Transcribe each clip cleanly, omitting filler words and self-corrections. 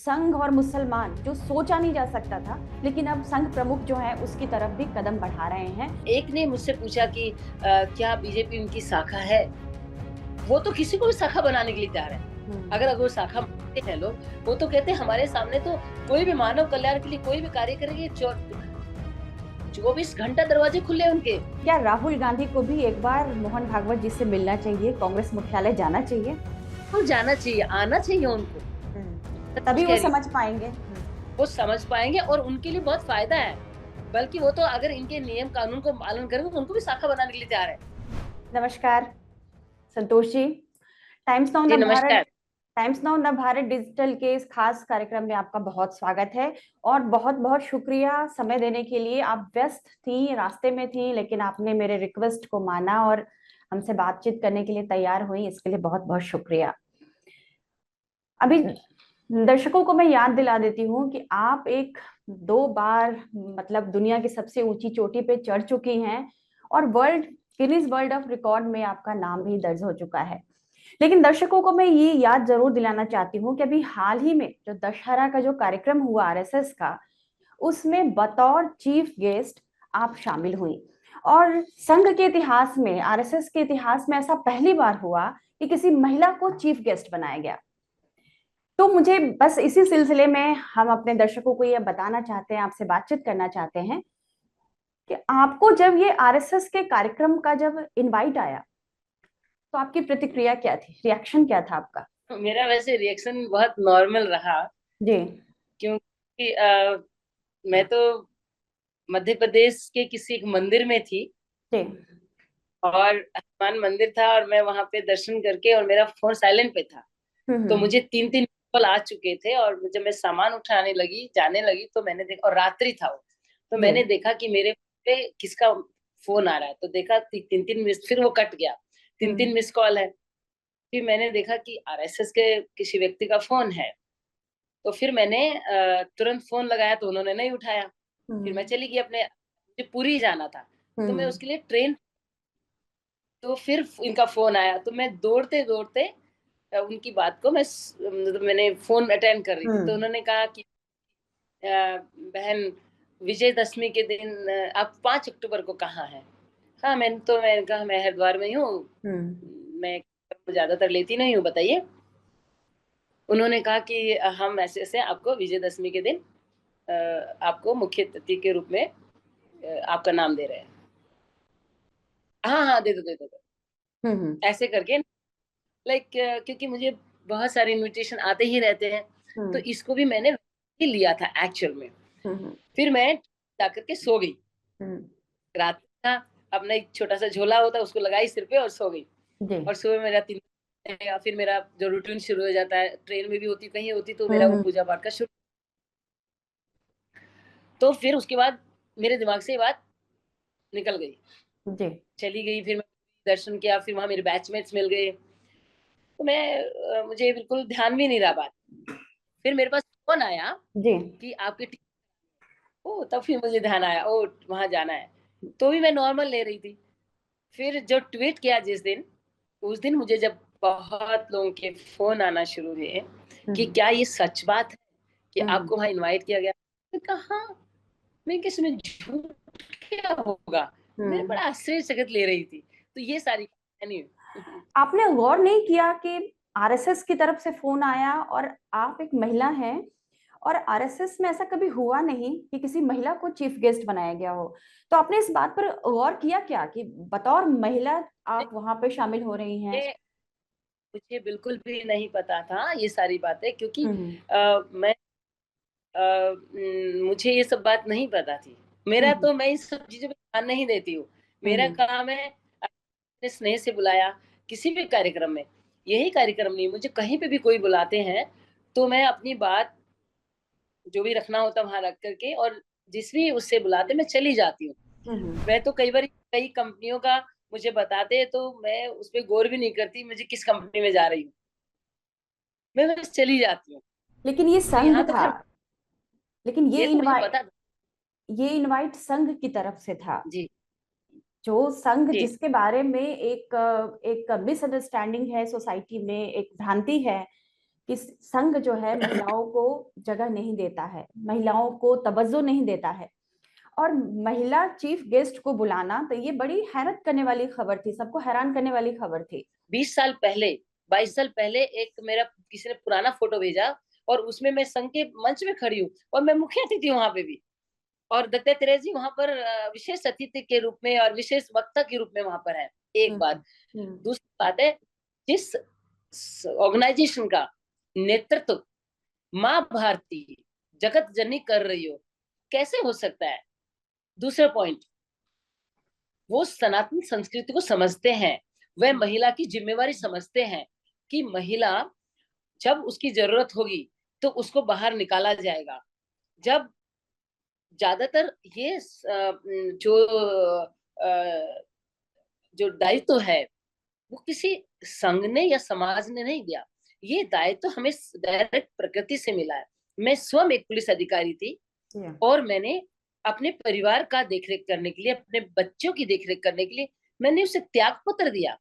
संघ और मुसलमान जो सोचा नहीं जा सकता था, लेकिन अब संघ प्रमुख जो है उसकी तरफ भी कदम बढ़ा रहे हैं। एक ने मुझसे पूछा कि क्या बीजेपी उनकी शाखा है? वो तो किसी को भी शाखा बनाने के लिए तैयार है। अगर वो शाखा मानते हैं लोग, वो तो कहते हैं हमारे सामने तो कोई भी मानव कल्याण के लिए कोई भी कार्य करेंगे, 24 घंटा दरवाजे खुले हैं उनके। क्या राहुल गांधी को भी एक बार मोहन भागवत जी से मिलना चाहिए, कांग्रेस मुख्यालय जाना चाहिए? तो जाना चाहिए, आना चाहिए उनको। तभी वो समझ पाएंगे। वो समझ पाएंगे और उनके लिए बहुत फायदा है। बल्कि वो तो अगर इनके नियम कानून को पालन करेंगे तो उनको भी शाखा बनाने के लिए तैयार है। नमस्कार संतोष जी। टाइम्स नाउ जी न भारत नमस्कार। टाइम्स नाउ न भारत डिजिटल के इस खास कार्यक्रम में आपका बहुत स्वागत है और बहुत बहुत शुक्रिया समय देने के लिए। आप व्यस्त थी, रास्ते में थी, लेकिन आपने मेरे रिक्वेस्ट को माना और हमसे बातचीत करने के लिए तैयार हुई। इसके लिए बहुत बहुत शुक्रिया। अभी दर्शकों को मैं याद दिला देती हूँ कि आप एक दो बार मतलब दुनिया की सबसे ऊंची चोटी पे चढ़ चुकी हैं और गिनीज वर्ल्ड ऑफ रिकॉर्ड में आपका नाम भी दर्ज हो चुका है। लेकिन दर्शकों को मैं ये याद जरूर दिलाना चाहती हूँ कि अभी हाल ही में जो दशहरा का जो कार्यक्रम हुआ आरएसएस का, उसमें बतौर चीफ गेस्ट आप शामिल हुई। और संघ के इतिहास में, आरएसएस के इतिहास में ऐसा पहली बार हुआ कि किसी महिला को चीफ गेस्ट बनाया गया। तो मुझे बस इसी सिलसिले में हम अपने दर्शकों को यह बताना चाहते हैं, आपसे बातचीत करना चाहते हैं कि आपको जब ये आरएसएस के कार्यक्रम का जब इनवाइट आया तो आपकी प्रतिक्रिया क्या थी, रिएक्शन क्या था आपका? मेरा वैसे रिएक्शन बहुत नॉर्मल रहा। जी। क्योंकि मैं तो मध्य प्रदेश के किसी एक मंदिर में थी जी। और हनुमान मंदिर था और मैं वहां पे दर्शन करके और मेरा फोन साइलेंट पे था। तो हम्म। मुझे 3-3 कॉल आ चुके थे और जब मैं सामान उठाने लगी जाने लगी तो मैंने देखा, और रात्रि था वो, तो जी। मैंने देखा कि मेरे पे किसका फोन आ रहा है। तो देखा 3-3 मिस, फिर वो कट गया। 3-3 मिस कॉल है। फिर मैंने देखा कि आरएसएस के किसी व्यक्ति का फोन है। तो फिर मैंने तुरंत फोन लगाया तो उन्होंने नहीं उठाया। फिर मैं हम्म। चली गई अपने, मुझे पुरी जाना था तो मैं हम्म। उसके लिए ट्रेन। तो फिर इनका फोन आया तो मैं दौड़ते दौड़ते उनकी बात को मतलब मैंने फोन अटेंड कर रही थी। तो हम्म। उन्होंने कहा कि बहन, विजयदशमी के दिन आप 5 अक्टूबर को कहाँ हैं? हाँ, मैंने कहा मैं हरिद्वार में ही हूँ। हम्म। मैं ज्यादातर लेती नहीं हूँ, बताइए। उन्होंने कहा कि हम ऐसे ऐसे आपको विजयदशमी के दिन आपको मुख्य अतिथि के रूप में आपका नाम दे रहे हैं। हाँ हाँ, दे दो दे दो दे हम्म। दो। ऐसे करके लाइक, क्योंकि मुझे बहुत सारे इनविटेशन आते ही रहते हैं तो हम्म। इसको भी मैंने ही लिया था एक्चुअल में। हम्म। फिर मैं जाकर के सो गई। हम्म। रात था, अपना एक छोटा सा झोला होता है उसको लगाई सिर पे और सो गई। जी। और सुबह मेरा 3 या फिर मेरा जो रूटीन शुरू हो जाता है, ट्रेन में भी होती कहीं होती तो मेरा वो हम्म। पूजा पाठ का शुरू। तो फिर उसके बाद मेरे दिमाग से ये बात निकल गई, जी। चली गई। फिर मैं दर्शन किया, फिर वहां मेरे बैचमेट्स मिल गए। तो मुझे बिल्कुल ध्यान भी नहीं रहा बात। फिर मेरे पास फोन आया जी। कि आपकी ओ, तब फिर मुझे ध्यान आया, ओ वहां जाना है। तो भी मैं नॉर्मल ले रही थी। फिर जो ट्वीट किया जिस दिन, उस दिन मुझे जब बहुत लोगों के फोन आना शुरू हुए कि हम्म। क्या ये सच बात है कि हम्म। आपको वहां इनवाइट किया गया। मैं कहा हाँ, मैं किसमें झूठ क्या होगा। मैं हम्म। बड़ा आश्चर्यचकित ले रही थी। तो ये सारी anyway, आपने गौर नहीं किया कि आरएसएस की तरफ से फोन आया और आप एक महिला हैं और आरएसएस में ऐसा कभी हुआ नहीं कि किसी महिला को चीफ गेस्ट बनाया गया हो? तो आपने इस बात पर गौर किया क्या कि बतौर महिला आप वहां पे शामिल हो रही हैं? ये मुझे बिल्कुल भी नहीं पता था ये सारी बातें, क्योंकि हम्म। मैं मुझे ये सब बात नहीं पता थी। मेरा हम्म। तो, मैं इस सब चीजों पे ध्यान नहीं देती हूँ। मेरा हम्म। काम है, अपने स्नेह से बुलाया किसी भी कार्यक्रम में, यही कार्यक्रम नहीं, मुझे कहीं पे भी कोई बुलाते हैं तो मैं अपनी बात जो भी रखना होता है वहां रख करके, और जिस भी उससे बुलाते मैं चली जाती हूँ। हम्म। मैं तो कई बार कई कंपनियों का मुझे बताते हैं तो मैं उस पर गौर भी नहीं करती मुझे किस कंपनी में जा रही हूँ, मैं बस चली जाती हूँ। लेकिन ये तो संघ यहाँ तो था। खैर लेकिन ये तो मुझे पता था। ये इनवाइट संघ की तरफ से था। जी जो संघ जी जिसके बारे में एक एक मिसअंडरस्टैंडिंग है सोसाइटी में, एक भ्रांति है कि संघ जो है महिलाओं को जगह नहीं देता है, महिलाओं को तवज्जो नहीं देता है, और महिला चीफ गेस्ट को बुलाना, तो ये बड़ी हैरत करने वाली खबर थी, सबको हैरान करने वाली खबर थी। 20 साल पहले, 22 साल पहले एक मेरा किसी ने पुराना फोटो भेजा और उसमें मैं संघ के मंच में खड़ी हूँ और मैं मुखिया थी वहां पे भी, और दत्तात्रेय जी वहां पर विशेष अतिथि के रूप में और विशेष वक्ता के रूप में वहां पर है। एक बात। दूसरी बात है, जिस ऑर्गेनाइजेशन का नेतृत्व माँ भारती जगत जननी कर रही हो, कैसे हो सकता है? दूसरा पॉइंट, वो सनातन संस्कृति को समझते हैं, वह महिला की जिम्मेवारी समझते हैं कि महिला जब उसकी जरूरत होगी तो उसको बाहर निकाला जाएगा। जब ज्यादातर ये जो जो दायित्व है वो किसी संघ ने या समाज ने नहीं दिया, ये दायित्व हमें डायरेक्ट प्रकृति से मिला है। मैं स्वयं एक पुलिस अधिकारी थी और मैंने अपने परिवार का देखरेख करने के लिए, अपने बच्चों की देखरेख करने के लिए मैंने उसे त्याग पत्र दिया,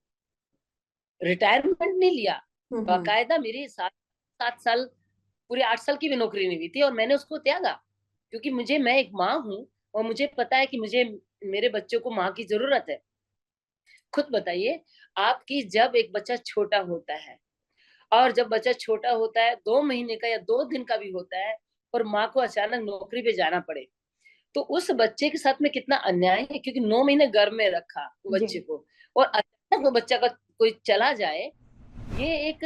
रिटायरमेंट नहीं लिया। बाकायदा मेरी 7 साल, पूरे 8 साल की भी नौकरी नहीं हुई थी और मैंने उसको त्यागा, क्योंकि मैं एक माँ हूँ और मुझे पता है कि मुझे मेरे बच्चों को माँ की जरूरत है। खुद बताइए, आपकी जब एक बच्चा छोटा होता है और जब बच्चा छोटा होता है 2 महीने का या 2 दिन का भी होता है और माँ को अचानक नौकरी पे जाना पड़े, तो उस बच्चे के साथ में कितना अन्याय है, क्योंकि 9 महीने गर्भ में रखा वो बच्चे को और अचानक वो बच्चा का कोई चला जाए, ये एक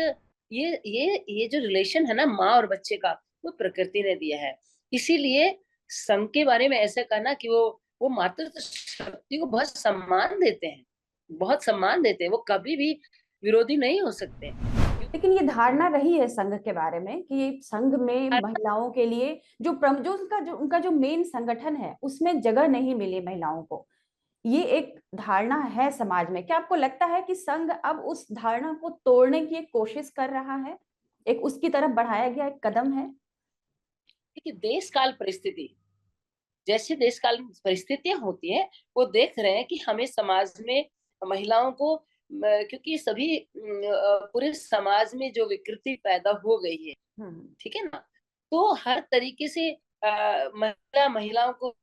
ये जो रिलेशन है ना माँ और बच्चे का, वो प्रकृति ने दिया है। इसीलिए संघ के बारे में ऐसा कहना कि वो मातृत्व शक्ति को बहुत सम्मान देते हैं, बहुत सम्मान देते हैं, वो कभी भी विरोधी नहीं हो सकते। लेकिन ये धारणा रही है संघ के बारे में कि संघ में महिलाओं के लिए जो उनका जो मेन संगठन है उसमें जगह नहीं मिली महिलाओं को, ये एक धारणा है समाज में। क्या आपको लगता है कि संघ अब उस धारणा को तोड़ने की एक कोशिश कर रहा है, एक उसकी तरफ बढ़ाया गया एक कदम है? देखिए, देश काल परिस्थिति, जैसे देश काल परिस्थितियां होती हैं, वो देख रहे हैं कि हमें समाज में महिलाओं को क्योंकि सभी पूरे समाज में जो विकृति पैदा हो गई है, ठीक है ना, तो हर तरीके से महिलाओं को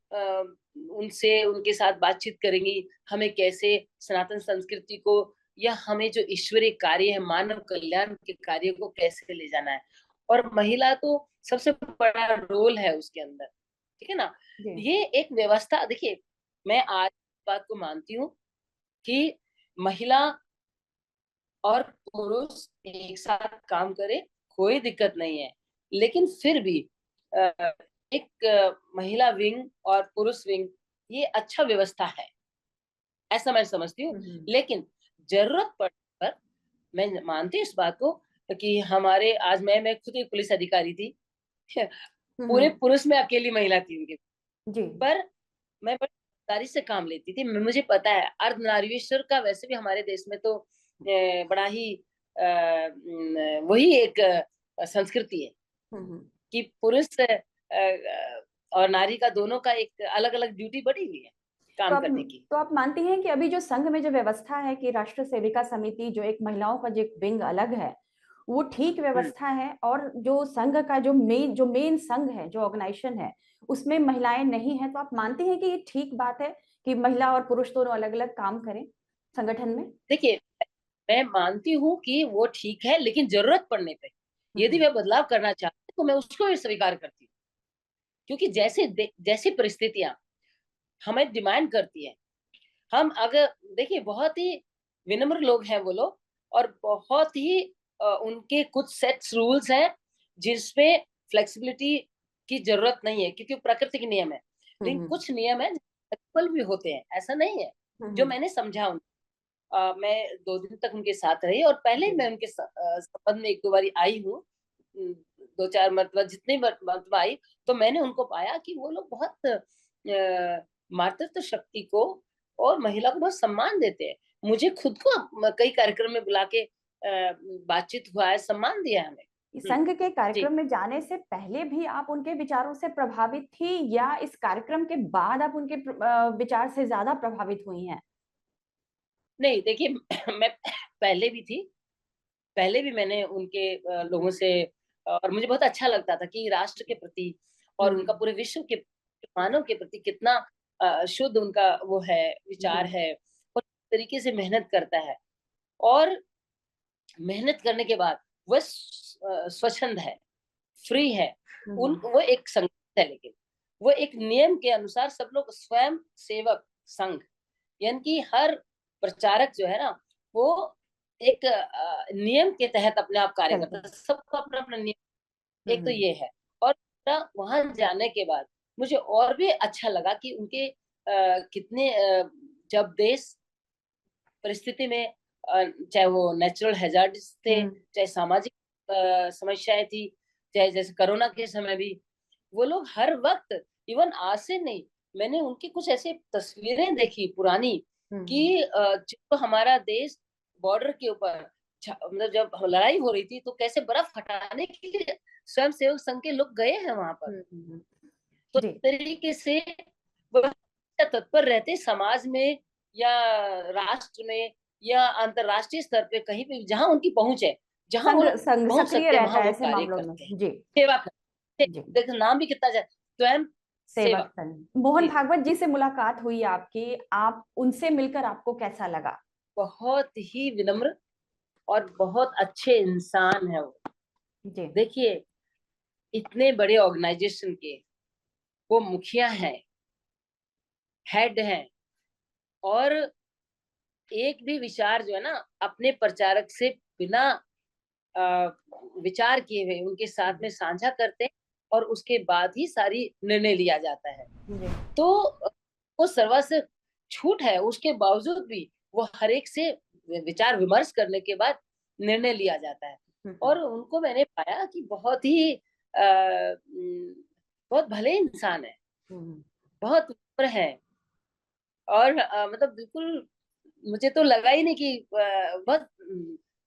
उनसे उनके साथ बातचीत करेंगी, हमें कैसे सनातन संस्कृति को या हमें जो ईश्वरीय कार्य है, मानव कल्याण के कार्य को कैसे ले जाना है, और महिला तो सबसे बड़ा रोल है उसके अंदर, ठीक है ना। ये एक व्यवस्था, देखिए मैं आज बात को मानती हूँ कि महिला और पुरुष एक साथ काम करे, कोई दिक्कत नहीं है, लेकिन फिर भी एक महिला विंग और पुरुष विंग, ये अच्छा व्यवस्था है, ऐसा मैं समझती हूँ। लेकिन जरूरत पड़ने पर मैं मानती हूँ इस बात को कि हमारे आज मैं खुद एक पुलिस अधिकारी थी पूरे पुरुष में अकेली महिला थी उनके जी। पर मैं बड़ी ईमानदारी से काम लेती थी। मुझे पता है अर्धनारीश्वर का वैसे भी हमारे देश में तो बड़ा ही वही एक संस्कृति है कि पुरुष और नारी का दोनों का एक अलग अलग ड्यूटी बड़ी हुई है काम करने की। तो आप मानती हैं कि अभी जो संघ में जो व्यवस्था है कि राष्ट्र सेविका समिति जो एक महिलाओं का जो एक विंग अलग है, वो ठीक व्यवस्था है, और जो संघ का जो मेन संघ है, जो ऑर्गेनाइजेशन है, उसमें महिलाएं नहीं है, तो आप मानती हैं कि ये ठीक बात है कि महिला और पुरुष दोनों अलग अलग काम करें संगठन में? देखिए, मैं मानती हूँ कि वो ठीक है, लेकिन जरूरत पड़ने पे यदि वे बदलाव करना चाहते हैं तो मैं उसको भी स्वीकार करती हूँ, क्योंकि जैसी परिस्थितियां हमें डिमांड करती है, हम अगर देखिए बहुत ही विनम्र लोग हैं वो लोग, और बहुत ही उनके कुछ सेट्स रूल्स हैं जिसपे फ्लेक्सिबिलिटी की जरूरत नहीं है, क्योंकि प्रकृति के नियम है। लेकिन कुछ नियम है फ्लेक्सिबल भी होते हैं, ऐसा नहीं है। जो मैंने समझा मैं 2 दिन तक उनके साथ रही और पहले मैं उनके संबंध में 1-2 बारी आई हूँ, 2-4 मरतबा जितनी मरतबा आई, तो मैंने उनको पाया कि वो लोग बहुत मातृत्व शक्ति को और महिला को बहुत सम्मान देते हैं। मुझे खुद को कई कार्यक्रम में बुला के बातचीत हुआ है, सम्मान दिया है हमें। संघ के कार्यक्रम में जाने से पहले भी आप उनके विचारों से प्रभावित थी, या इस कार्यक्रम के बाद आप उनके विचार से ज्यादा प्रभावित हुई हैं? नहीं, देखिए मैं पहले भी थी पहले भी मैंने उनके लोगों से, और मुझे बहुत अच्छा लगता था कि राष्ट्र के प्रति और उनका पूरे विश्व के मानव के प्रति कितना शुद्ध उनका वो है, विचार जी। है, और किस तरीके से मेहनत करता है। और मेहनत करने के बाद वह स्वच्छंद है, फ्री है। उन वो एक संगठन है, लेकिन वो एक नियम के अनुसार सब लोग स्वयं सेवक संघ, यानी कि हर प्रचारक जो है ना, वो एक नियम के तहत अपने आप कार्य चलते करता हैं। है, सबका अपना अपना नियम। एक तो ये है। और वहां जाने के बाद मुझे और भी अच्छा लगा कि उनके कितने जब देश परिस्थिति में चाहे वो नेचुरल हैजार्ड्स थे, चाहे सामाजिक समस्याएं थी, चाहे जैसे कोरोना के समय भी, वो लोग हर वक्त, इवन आज से नहीं, मैंने उनकी कुछ ऐसी तस्वीरें देखी पुरानी कि जो हमारा देश बॉर्डर के ऊपर मतलब जब लड़ाई हो रही थी तो कैसे बर्फ हटाने के लिए स्वयं सेवक संघ के लोग गए हैं वहां पर। तो इस जी। तरीके से वह तत्पर रहते समाज में या राष्ट्र में या अंतरराष्ट्रीय स्तर पे, कहीं पे जहां उनकी पहुंच है, जहां वो संघ लोग संघ पहुंच सक्रिय सकते हैं, रहता वहां है वो ऐसे कार्य मामलों में। करते हैं, जी। सेवा करते हैं। जी। देखो नाम भी कितना जाए, स्वयं सेवक सेवक। संघ। मोहन जी, भागवत जी से मुलाकात हुई आपकी, आप उनसे मिलकर आपको कैसा लगा? बहुत ही विनम्र और बहुत अच्छे इंसान है वो। जी। देखिए, इतने बड़े ऑर्गेनाइजेशन के वो मुखिया हैं, हेड हैं, और एक भी विचार जो है ना अपने प्रचारक से बिना अ, विचार किए हुए उनके साथ में साझा करते हैं, और उसके बाद ही सारी निर्णय लिया जाता है। जी। तो वो सर्वस्व छूट है, उसके बावजूद भी वो हर एक से विचार विमर्श करने के बाद निर्णय लिया जाता है। और उनको मैंने पाया कि बहुत ही बहुत भले इंसान है, बहुत ऊपर है। और मतलब बिल्कुल मुझे तो लगा ही नहीं कि बहुत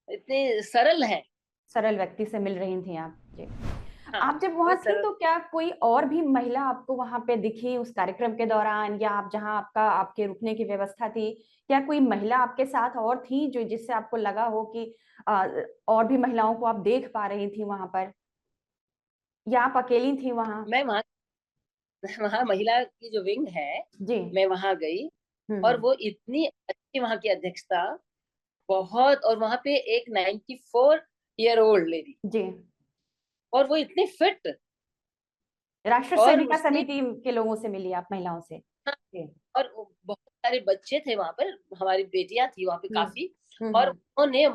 इतने सरल है। सरल व्यक्ति से मिल रही थी आप? जी। हाँ, आप जब वहां बहुत थी सरल। तो क्या कोई और भी महिला आपको वहां पे दिखी उस कार्यक्रम के दौरान, या आप जहां आपका आपके रुकने की व्यवस्था थी, क्या कोई महिला आपके साथ और थी जो जिससे आपको लगा हो कि आ, और भी महिलाओं को आप देख पा रही थी वहां पर, या आप अकेली थी वहां? मैं वहाँ वहाँ महिला की जो विंग है, जी। मैं वहां गई, और हम्म। वो इतनी अच्छी वहां की अध्यक्षता, बहुत। और वहां पे एक 94 ईयर ओल्ड लेडी, जी। और वो इतनी फिट, राष्ट्र और सेविका उसने, समिति के लोगों से मिली आप, महिलाओं से? हाँ, जी। और बहुत सारे बच्चे थे वहां पर, हमारी बेटियां थी वहां पे हम्म। काफी। और उन्होंने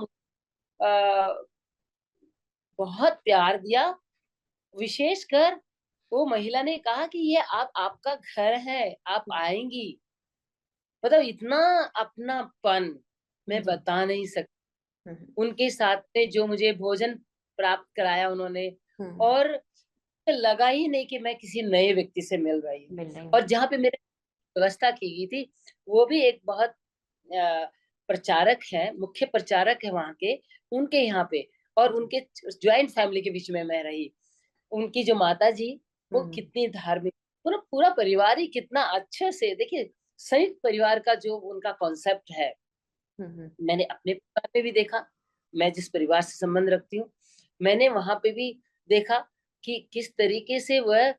बहुत प्यार दिया। विशेषकर वो महिला ने कहा कि ये आप आपका घर है, आप आएंगी। मतलब इतना अपनापन मैं जी। बता नहीं सकती। हम्म। उनके साथ में जो मुझे भोजन प्राप्त कराया उन्होंने, हम्म। और लगा ही नहीं कि मैं किसी नए व्यक्ति से मिल रही हूँ। मिल रही और हूँ। जहाँ पे मेरे व्यवस्था की गई थी, वो भी एक बहुत प्रचारक है, मुख्य प्रचारक है वहां के, उनके यहाँ पे। और उनके ज्वाइंट फैमिली के बीच में मैं रही। उनकी जो माता जी, वो हम्म। कितनी धार्मिक, पूरा पूरा परिवार ही कितना अच्छे से, देखिए संयुक्त परिवार का जो उनका कॉन्सेप्ट है, हम्म। मैंने अपने परिवार पे भी देखा। मैं जिस परिवार से संबंध रखती हूँ, मैंने वहां पे भी देखा कि किस तरीके से वह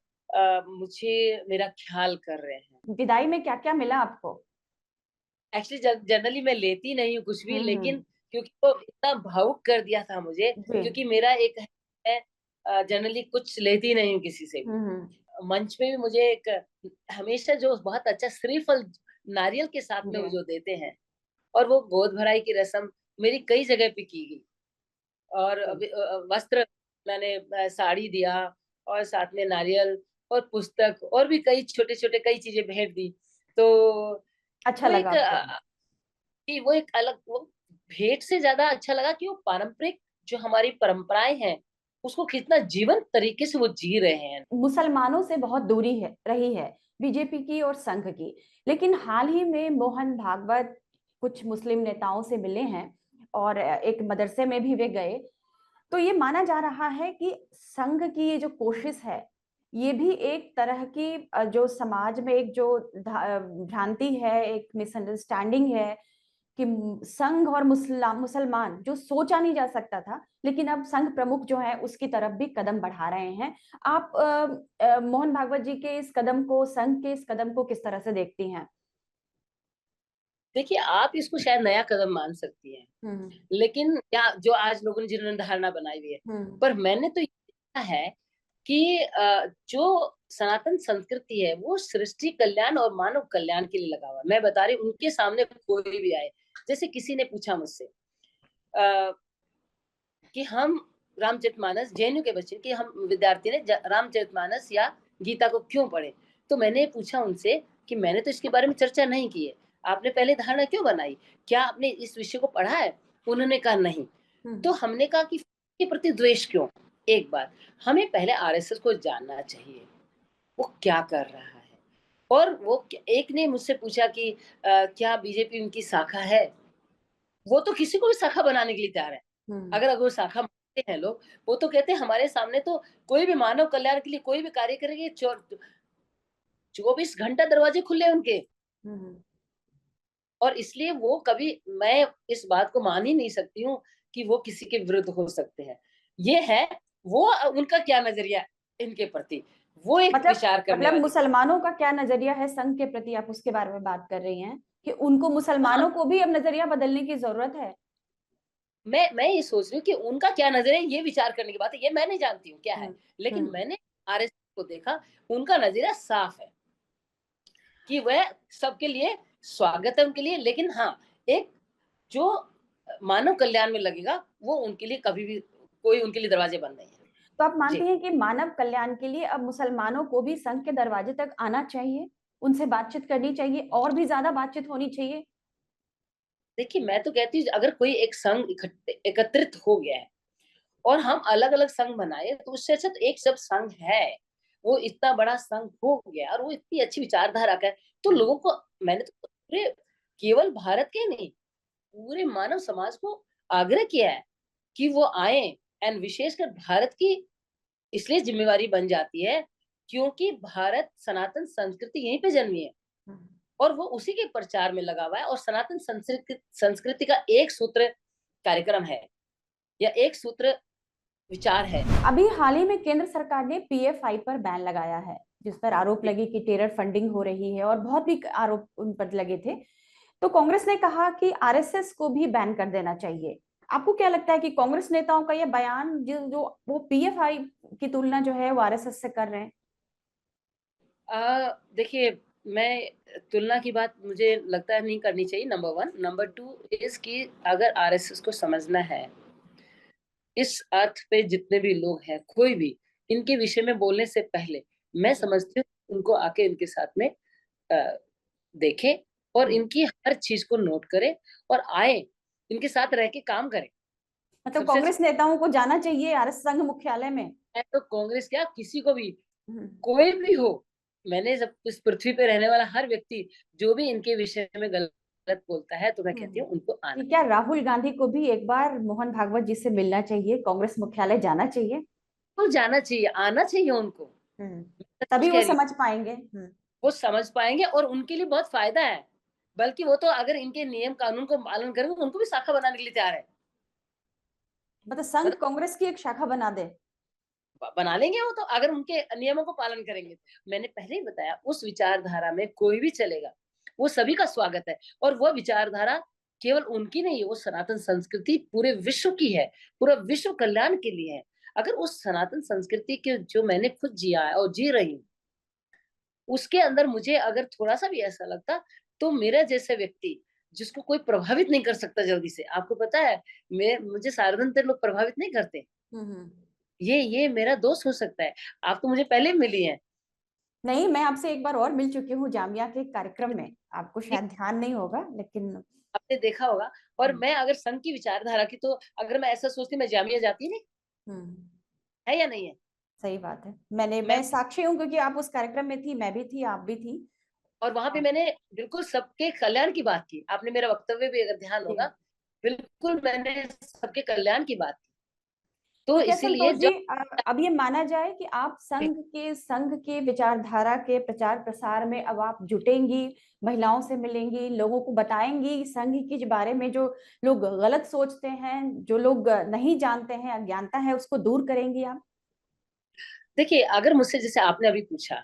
मुझे मेरा ख्याल कर रहे हैं। विदाई में क्या क्या मिला आपको? एक्चुअली जनरली मैं लेती नहीं हूँ कुछ भी, लेकिन हम्म। क्योंकि वो इतना भावुक कर दिया था मुझे, जी। क्योंकि मेरा एक है, जनरली कुछ लेती नहीं हूँ किसी से भी। हम्म। मंच में भी मुझे एक हमेशा जो बहुत अच्छा श्रीफल नारियल के साथ में जी। वो जो देते हैं, और वो गोद भराई की रस्म मेरी कई जगह पे की गई। और जी। वस्त्र मैंने साड़ी दिया, और साथ में नारियल और पुस्तक और भी कई छोटे छोटे कई चीजें भेंट दी। तो अच्छा वो लगा एक आपको? कि वो एक अलग, वो भेंट से ज्यादा अच्छा लगा कि वो पारंपरिक जो हमारी परंपराएं हैं, उसको कितना जीवंत तरीके से वो जी रहे हैं। मुसलमानों से बहुत दूरी है रही है बीजेपी की और संघ की, लेकिन हाल ही में मोहन भागवत कुछ मुस्लिम नेताओं से मिले हैं और एक मदरसे में भी वे गए। तो ये माना जा रहा है कि संघ की ये जो कोशिश है, ये भी एक तरह की जो समाज में एक जो भ्रांति है, एक मिसअंडरस्टैंडिंग है कि संघ और मुसलमान जो सोचा नहीं जा सकता था, लेकिन अब संघ प्रमुख जो है उसकी तरफ भी कदम बढ़ा रहे हैं। आप मोहन भागवत जी के इस कदम को, संघ के इस कदम को किस तरह से देखती हैं? देखिए, आप इसको शायद नया कदम मान सकती हैं, हम्म। लेकिन क्या जो आज लोगों ने जिन्होंने धारणा बनाई हुई है, हम्म। पर मैंने तो ये देखा है कि जो सनातन संस्कृति है वो सृष्टि कल्याण और मानव कल्याण के लिए लगा हुआ है। मैं बता रही हूँ, उनके सामने कोई भी आए, जैसे किसी ने पूछा मुझसे कि हम रामचरितमानस, जेएनयू के बच्चे कि हम विद्यार्थी ने रामचरितमानस या गीता को क्यों पढ़े, तो मैंने पूछा उनसे कि मैंने तो इसके बारे में चर्चा नहीं की है, आपने पहले धारणा क्यों बनाई, क्या आपने इस विषय को पढ़ा है? उन्होंने कहा नहीं। तो हमने कहा कि के प्रति द्वेष क्यों? एक बात, हमें पहले आरएसएस को जानना चाहिए, वो क्या कर रहा है। और वो एक ने मुझसे पूछा कि क्या बीजेपी उनकी शाखा है? वो तो किसी को भी शाखा बनाने के लिए तैयार है। अगर वो शाखा मानते हैं लोग, वो तो कहते हैं हमारे सामने तो कोई भी मानव कल्याण के लिए कोई भी कार्य करेंगे, 24 घंटा दरवाजे खुले हैं उनके। और इसलिए वो कभी, मैं इस बात को मान ही नहीं सकती हूँ कि वो किसी के विरुद्ध हो सकते हैं। ये है, वो उनका क्या नजरिया इनके प्रति, वो एक मतलब विचार करने मतलब वाली। मुसलमानों का क्या नजरिया है संघ के प्रति, आप उसके बारे में बात कर रही हैं कि उनको, हाँ, मुसलमानों को भी अब नजरिया बदलने की जरूरत है? मैं ये सोच रही हूँ कि उनका क्या नजरिया है, ये विचार करने की बात है, ये मैं नहीं जानती हूँ क्या है, हम्म। लेकिन हम्म। मैंने आरएसएस को देखा, उनका नजरिया साफ है कि वह सबके लिए स्वागत है उनके लिए, लेकिन हाँ, एक जो मानव कल्याण में लगेगा वो उनके लिए कभी भी कोई उनके लिए दरवाजे बंद नहीं है। तो आप मानती जी, हैं कि मानव कल्याण के लिए अब मुसलमानों को भी संघ के दरवाजे तक आना चाहिए, उनसे बातचीत करनी चाहिए, और भी ज्यादा बातचीत होनी चाहिए? देखिए, मैं तो कहती हूँ अगर कोई एक संघ एकत्रित हो गया है और हम अलग अलग संघ बनाए, तो उससे अच्छा तो एक सब संघ है, वो इतना बड़ा संघ हो गया और वो इतनी अच्छी विचारधारा का है, तो लोगों को, मैंने तो पूरे, केवल भारत के नहीं, पूरे मानव समाज को आग्रह किया है कि वो आए। एंड विशेषकर भारत की इसलिए जिम्मेवारी बन जाती है क्योंकि भारत सनातन संस्कृति यहीं पे जन्मी है और वो उसी के प्रचार में लगा हुआ है, और सनातन संस्कृति का एक सूत्र कार्यक्रम है या एक सूत्र विचार है। अभी हाल ही में केंद्र सरकार ने पीएफआई पर बैन लगाया है, जिस पर आरोप लगे कि टेरर फंडिंग हो रही है, और बहुत भी आरोप उन पर लगे थे। तो कांग्रेस ने कहा कि आरएसएस को भी बैन कर देना चाहिए। आपको क्या लगता है कि कांग्रेस नेताओं का यह बयान, जो जो वो पीएफआई की तुलना जो है वो आरएसएस से कर रहे हैं? देखिए, मैं तुलना की बात मुझे लगता है नहीं करनी चाहिए, number one. Number two is कि अगर आरएसएस को समझना है, इस अर्थ पे जितने भी लोग हैं, कोई भी इनके विषय में बोलने से पहले, मैं हम्म। समझती हूँ उनको आके इनके साथ में देखें और हम्म। इनकी हर चीज को नोट करें और आए, इनके साथ रह के काम करें। मतलब सबसे अच्छा, कांग्रेस नेताओं को जाना चाहिए आरएस संघ मुख्यालय में? मैं तो कांग्रेस क्या, किसी को भी, हम्म। कोई भी हो, मैंने जब इस पृथ्वी पे रहने वाला हर व्यक्ति जो भी इनके विषय में गलत बोलता है, तो मैं कहती हम्म। हूँ उनको कि आना। क्या राहुल गांधी को भी एक बार मोहन भागवत जी से मिलना चाहिए, कांग्रेस मुख्यालय जाना चाहिए? तो जाना चाहिए, आना चाहिए उनको। हम्म। मैं सच तभी वो कह रही हूँ, समझ पाएंगे। वो समझ पाएंगे और उनके लिए बहुत फायदा है। बल्कि वो तो अगर इनके नियम कानून को पालन करेंगे, उनको भी शाखा बनाने के लिए तैयार है। मतलब संघ मतलब कांग्रेस की एक शाखा बना दे? बना लेंगे वो तो, अगर उनके नियमों को पालन करेंगे। मैंने पहले ही बताया, उस विचारधारा में कोई भी चलेगा, वो सभी का स्वागत है। और वो विचारधारा केवल उनकी नहीं है, वो सनातन संस्कृति पूरे विश्व की है, पूरा विश्व कल्याण के लिए है। अगर उस सनातन संस्कृति के जो मैंने खुद जिया है और जी रही हूँ, उसके अंदर मुझे अगर थोड़ा सा भी ऐसा लगता, तो मेरा जैसे व्यक्ति जिसको कोई प्रभावित नहीं कर सकता जल्दी से, आपको पता है, मैं मुझे साधारणतः लोग प्रभावित नहीं करते, हम्म। ये मेरा दोस्त हो सकता है। आप तो मुझे पहले मिली हैं। नहीं, मैं आपसे एक बार और मिल चुकी हूँ जामिया के एक कार्यक्रम में, आपको ठीक, शायद ध्यान नहीं होगा, लेकिन आपने देखा होगा। और हम्म। मैं अगर संघ की विचारधारा की, तो अगर मैं ऐसा सोचती, मैं जामिया जाती नहीं, हम्म। है या नहीं है? सही बात है। मैं, मैं साक्षी हूँ, क्योंकि आप उस कार्यक्रम में थी, मैं भी थी, आप भी थी। और वहां पे हाँ। मैंने बिल्कुल सबके कल्याण की बात की, आपने मेरा वक्तव्य भी अगर ध्यान जी। होगा, बिल्कुल मैंने सबके कल्याण की बात की। तो क्या इसीलिए संतोष जी, अब ये माना जाए कि आप संघ के विचारधारा के प्रचार प्रसार में अब आप जुटेंगी, महिलाओं से मिलेंगी, लोगों को बताएंगी संघ के बारे में, जो लोग गलत सोचते हैं, जो लोग नहीं जानते हैं, अज्ञानता है, उसको दूर करेंगी आप? देखिए, अगर मुझसे, जैसे आपने अभी पूछा,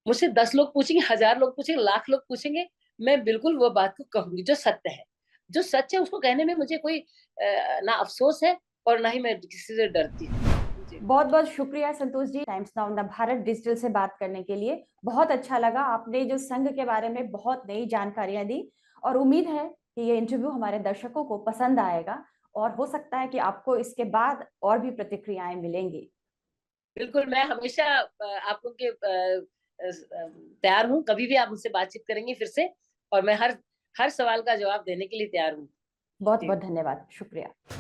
मुझसे 10 लोग पूछेंगे, 1000 लोग पूछेंगे, लाख लोग पूछेंगे, मैं बिल्कुल वो बात को कहूंगी जो सत्य है। जो सच है उसको कहने में मुझे कोई ना अफसोस है, और ना ही मैं किसी से डरती हूँ जी। बहुत बहुत शुक्रिया संतोष जी, टाइम्स नाउ द भारत डिजिटल से बात करने के लिए। बहुत अच्छा लगा, आपने जो संघ के बारे में बहुत नई जानकारियां दी, और उम्मीद है कि ये इंटरव्यू हमारे दर्शकों को पसंद आएगा, और हो सकता है कि आपको इसके बाद और भी प्रतिक्रियाएं मिलेंगी। बिल्कुल, मैं हमेशा आप लोग के तैयार हूँ, कभी भी आप मुझसे बातचीत करेंगे फिर से, और मैं हर हर सवाल का जवाब देने के लिए तैयार हूँ बहुत जी। बहुत धन्यवाद, शुक्रिया।